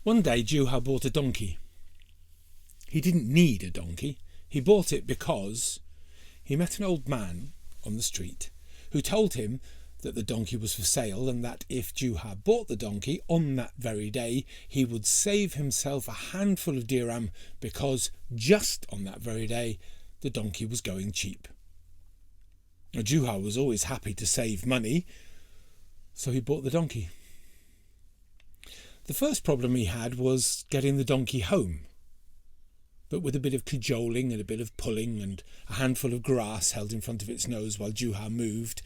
One day Juha bought a donkey. He didn't need a donkey. He bought it because he met an old man on the street who told him that the donkey was for sale and that if Juha bought the donkey on that very day, he would save himself a handful of dirham because just on that very day, the donkey was going cheap. Now, Juha was always happy to save money, so he bought the donkey. The first problem he had was getting the donkey home. But with a bit of cajoling and a bit of pulling and a handful of grass held in front of its nose while Juha moved,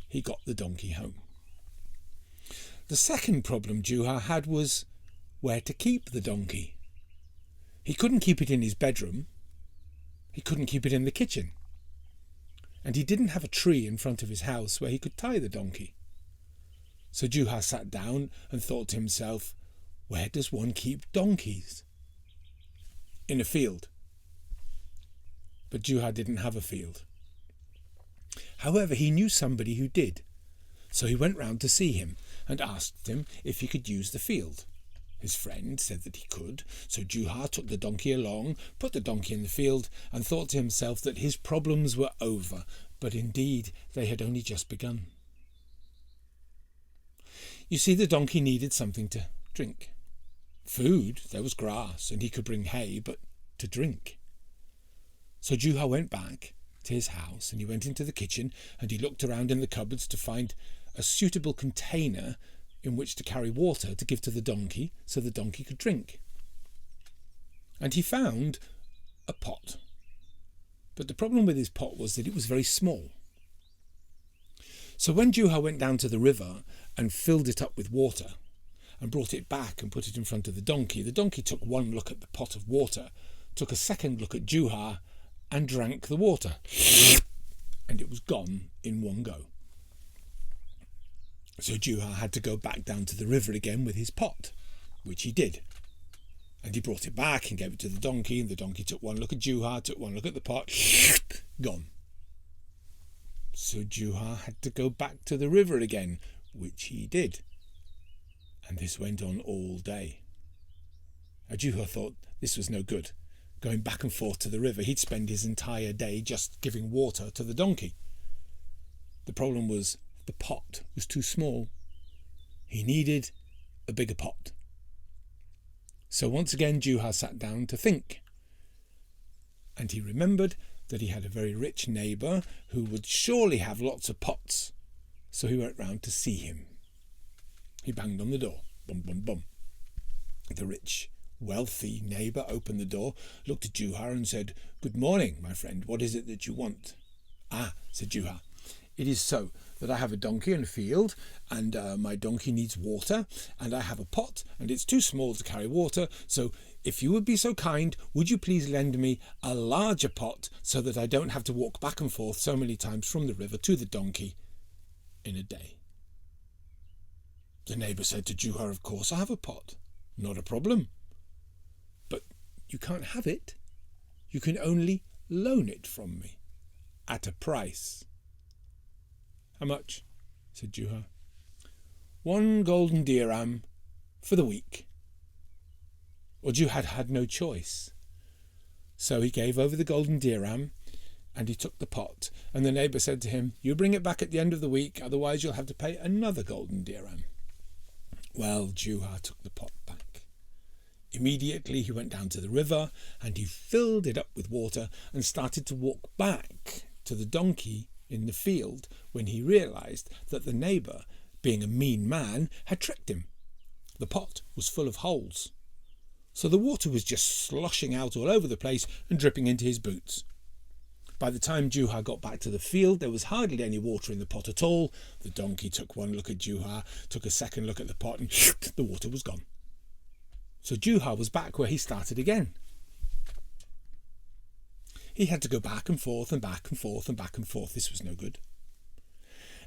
he got the donkey home. The second problem Juha had was where to keep the donkey. He couldn't keep it in his bedroom. He couldn't keep it in the kitchen. And he didn't have a tree in front of his house where he could tie the donkey. So Juha sat down and thought to himself, where does one keep donkeys? In a field. But Juha didn't have a field. However, he knew somebody who did. So he went round to see him and asked him if he could use the field. His friend said that he could, so Juha took the donkey along, put the donkey in the field, and thought to himself that his problems were over, but indeed they had only just begun. You see, the donkey needed something to drink. Food, there was grass, and he could bring hay, but to drink. So Juha went back to his house, and he went into the kitchen, and he looked around in the cupboards to find a suitable container in which to carry water to give to the donkey, so the donkey could drink. And he found a pot. But the problem with his pot was that it was very small. So when Juha went down to the river and filled it up with water, and brought it back and put it in front of the donkey took one look at the pot of water, took a second look at Juha, and drank the water. And it was gone in one go. So Juha had to go back down to the river again with his pot, which he did. And he brought it back and gave it to the donkey, and the donkey took one look at Juha, took one look at the pot, gone. So Juha had to go back to the river again, which he did. And this went on all day. Juha thought this was no good. Going back and forth to the river, he'd spend his entire day just giving water to the donkey. The problem was the pot was too small. He needed a bigger pot. So once again Juha sat down to think. And he remembered that he had a very rich neighbour who would surely have lots of pots. So he went round to see him. He banged on the door. Bum, bum, bum. The rich, wealthy neighbour opened the door, looked at Juha and said, "Good morning, my friend. What is it that you want?" "Ah," said Juha, "it is so that I have a donkey in a field, and my donkey needs water, and I have a pot, and it's too small to carry water, so if you would be so kind, would you please lend me a larger pot so that I don't have to walk back and forth so many times from the river to the donkey in a day?" The neighbour said to Juha, "Of course I have a pot. Not a problem. But you can't have it. You can only loan it from me at a price." "How much?" said Juha. "1 golden dirham for the week." Well, Juha had no choice. So he gave over the golden dirham and he took the pot. And the neighbour said to him, "You bring it back at the end of the week, otherwise you'll have to pay another golden dirham." Well, Juha took the pot back. Immediately he went down to the river and he filled it up with water and started to walk back to the donkey in the field when he realised that the neighbour, being a mean man, had tricked him. The pot was full of holes. So the water was just sloshing out all over the place and dripping into his boots. By the time Juha got back to the field, there was hardly any water in the pot at all. The donkey took one look at Juha, took a second look at the pot, and the water was gone. So Juha was back where he started again. He had to go back and forth and back and forth and back and forth. This was no good.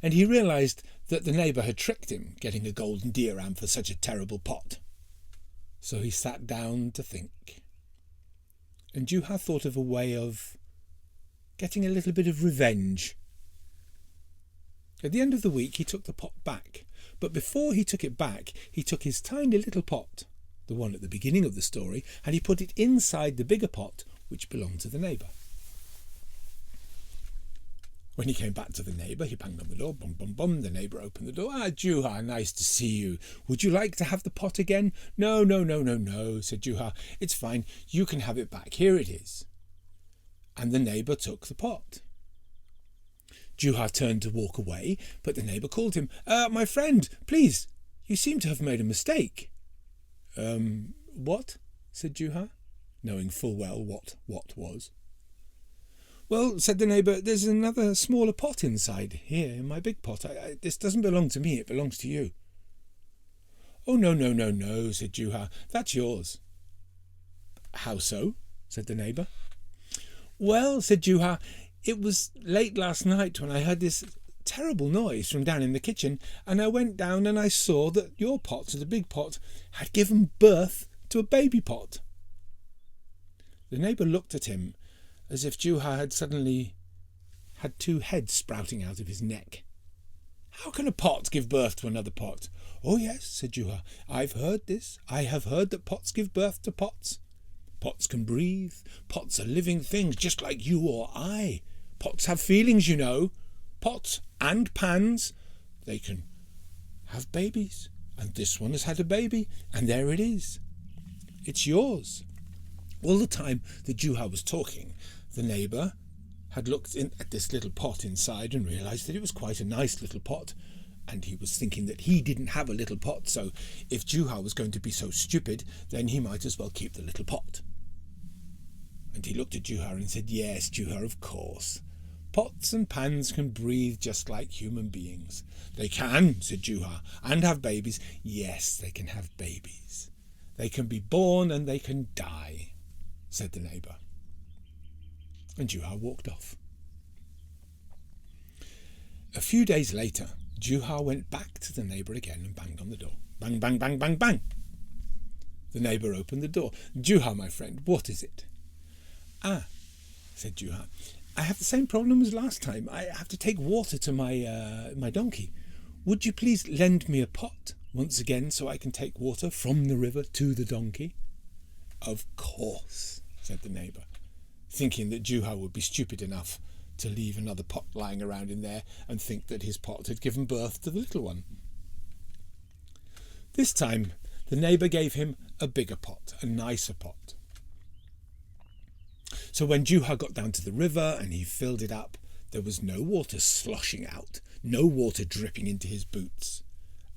And he realised that the neighbour had tricked him, getting a golden dirham for such a terrible pot. So he sat down to think. And Juha thought of a way of getting a little bit of revenge. At the end of the week he took the pot back, but before he took it back he took his tiny little pot the one at the beginning of the story, and he put it inside the bigger pot, which belonged to the neighbour. When he came back to the neighbour, he banged on the door. Bum, bum, bum. The neighbour opened the door. "Ah, Juha, nice to see you. Would you like to have the pot again?" No, said Juha. "It's fine. You can have it back. Here it is." And the neighbour took the pot. Juha turned to walk away, but the neighbour called him. My friend, please, you seem to have made a mistake." What?" said Juha, knowing full well what was. "Well," said the neighbour, "there's another smaller pot inside here in my big pot. This doesn't belong to me, it belongs to you." "Oh, no, said Juha. "That's yours." "How so?" said the neighbour. "Well," said Juha, "it was late last night when I heard this terrible noise from down in the kitchen, and I went down and I saw that your pot, the big pot, had given birth to a baby pot." The neighbour looked at him as if Juha had suddenly had two heads sprouting out of his neck. "How can a pot give birth to another pot?" "Oh, yes," said Juha. "I've heard this. I have heard that pots give birth to pots. Pots can breathe. Pots are living things just like you or I. Pots have feelings, you know. Pots and pans, they can have babies. And this one has had a baby, and there it is. It's yours." All the time that Juha was talking, the neighbour had looked in at this little pot inside and realised that it was quite a nice little pot, and he was thinking that he didn't have a little pot, so if Juha was going to be so stupid, then he might as well keep the little pot. And he looked at Juha and said, "Yes, Juha, of course. Pots and pans can breathe just like human beings." "They can," said Juha, "and have babies." "Yes, they can have babies. They can be born and they can die," said the neighbour. And Juha walked off. A few days later, Juha went back to the neighbour again and banged on the door. Bang, bang, bang, bang, bang. The neighbour opened the door. "Juha, my friend, what is it?" "Ah," said Juha, "I have the same problem as last time. I have to take water to my donkey. Would you please lend me a pot once again so I can take water from the river to the donkey?" "Of course," said the neighbour, thinking that Juha would be stupid enough to leave another pot lying around in there and think that his pot had given birth to the little one. This time the neighbour gave him a bigger pot, a nicer pot. So when Juha got down to the river and he filled it up, there was no water sloshing out, no water dripping into his boots.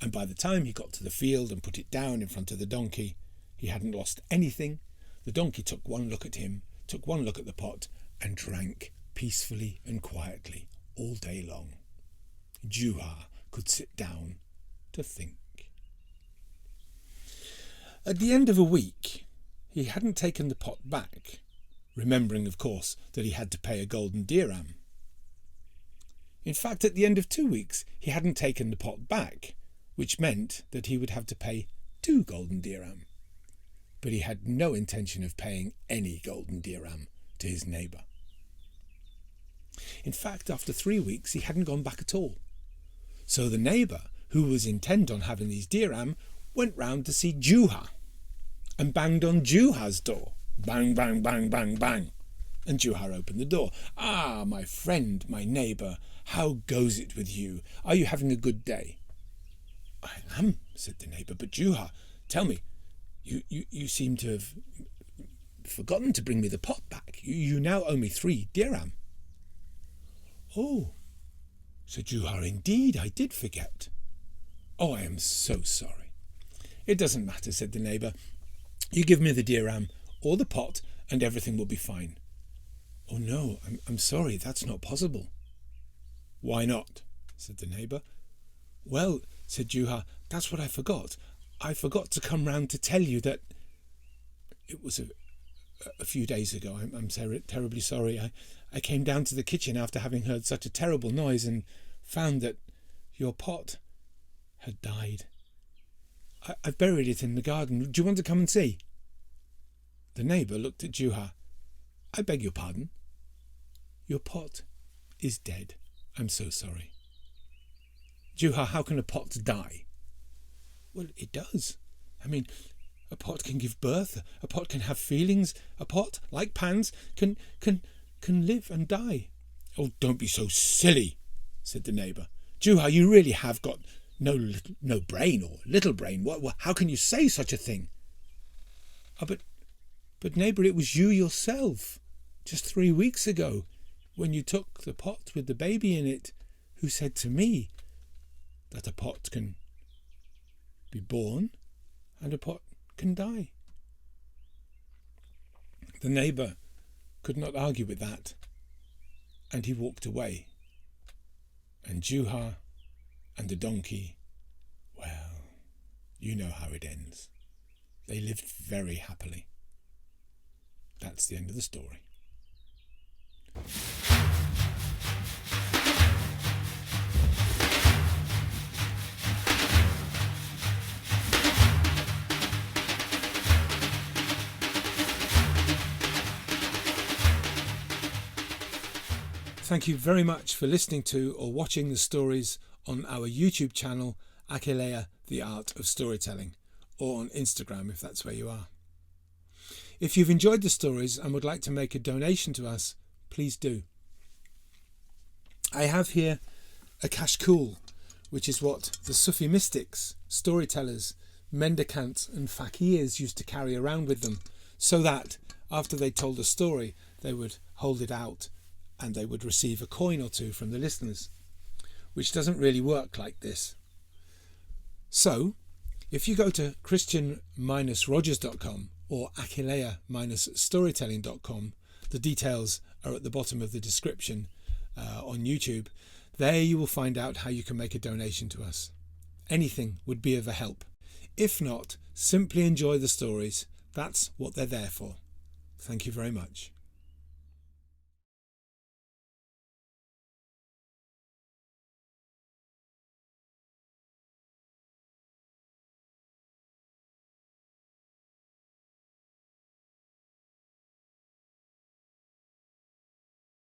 And by the time he got to the field and put it down in front of the donkey, he hadn't lost anything. The donkey took one look at him, took one look at the pot, and drank peacefully and quietly all day long. Juha could sit down to think. At the end of a week, he hadn't taken the pot back, remembering, of course, that he had to pay a golden dirham. In fact, at the end of 2 weeks, he hadn't taken the pot back, which meant that he would have to pay 2 golden dirham. But he had no intention of paying any golden dirham to his neighbour. In fact, after 3 weeks, he hadn't gone back at all. So the neighbour, who was intent on having these dirham, went round to see Juha and banged on Juha's door. Bang, bang, bang, bang, bang. And Juha opened the door. "Ah, my friend, my neighbour, how goes it with you? Are you having a good day?" "I am," said the neighbour, "but Juha, tell me, you seem to have forgotten to bring me the pot back. You now owe me 3 dirham. "Oh," said Juha, "indeed, I did forget." "Oh, I am so sorry." "It doesn't matter," said the neighbour. "You give me the dirham or the pot and everything will be fine." "Oh no, I'm sorry, that's not possible." "Why not?" said the neighbour. "Well," said Juha, "that's what I forgot. I forgot to come round to tell you that it was a few days ago. I'm terribly sorry. I came down to the kitchen after having heard such a terrible noise and found that your pot had died. I've buried it in the garden. Do you want to come and see?" The neighbour looked at Juha. "I beg your pardon. Your pot is dead. I'm so sorry." "Juha, how can a pot die?" "Well, it does. I mean, A pot can give birth. A pot can have feelings. A pot, like pans, can live and die. Oh, don't be so silly, said the neighbour. Juha, you really have got no brain or little brain. How can you say such a thing? Oh, but neighbour, it was you yourself, just 3 weeks ago, when you took the pot with the baby in it, who said to me that a pot can be born and a pot can die. The neighbour could not argue with that, and he walked away. And Juha and the donkey, well, you know how it ends. They lived very happily. That's the end of the story. Thank you very much for listening to or watching the stories on our YouTube channel, Achillea, The Art of Storytelling, or on Instagram if that's where you are. If you've enjoyed the stories and would like to make a donation to us, please do. I have here a kashkul, which is what the Sufi mystics, storytellers, mendicants and fakirs used to carry around with them, so that after they told a story they would hold it out and they would receive a coin or two from the listeners, which doesn't really work like this. So, if you go to christian-rogers.com or achillea-storytelling.com, the details are at the bottom of the description on YouTube. There you will find out how you can make a donation to us. Anything would be of a help. If not, simply enjoy the stories. That's what they're there for. Thank you very much.